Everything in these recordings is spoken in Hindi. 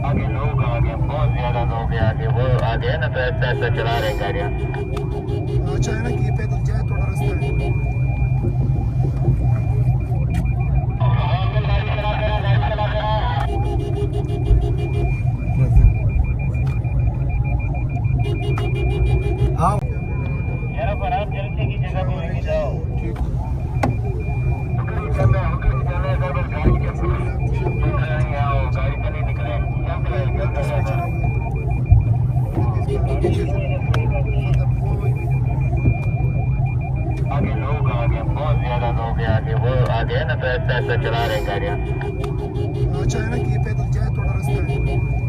आगे लोग आगे बहुत ज्यादा लोग हैं आगे वो आगे है ना तो ऐसा चला रहे गाड़ियाँ अच्छा है ना कि ये पैदल जाए थोड़ा रास्ता है हाँ यार पर आप जलसे की जगह पे लेके जाओ ठीक गाड़ी पे नहीं निकले आगे लोग आगे बहुत ज्यादा लोग हैं आगे वो आगे है ना तो ऐसा चला रहे गाड़ियाँ अच्छा है ना कि ये पैदल जाए थोड़ा रास्ता है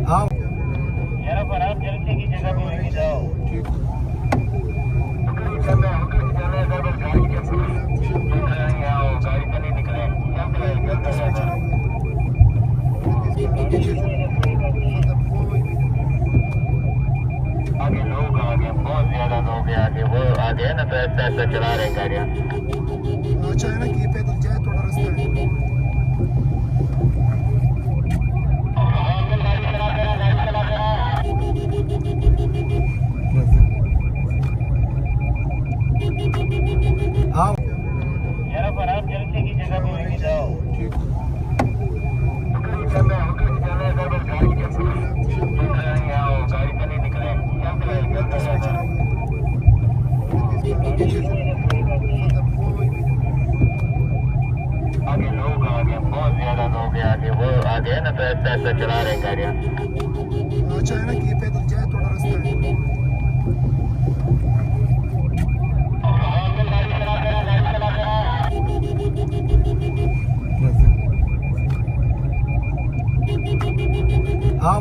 हाँ यार पर आप जलसे की जगह पे लेके जाओ ठीक गाड़ी पे नहीं निकले आगे लोग आगे बहुत ज्यादा लोग हैं आगे वो आगे है ना तो ऐसा चला रहे गाड़ियाँ अच्छा है ना कि ये पैदल जाए थोड़ा रास्ता है हाँ यार पर आप जलसे की जगह पे लेके जाओ ठीक गाड़ी पे नहीं निकले आगे लोग आगे बहुत ज्यादा लोग हैं आगे वो आगे है ना तो ऐसा चला रहे गाड़ियाँ अच्छा है ना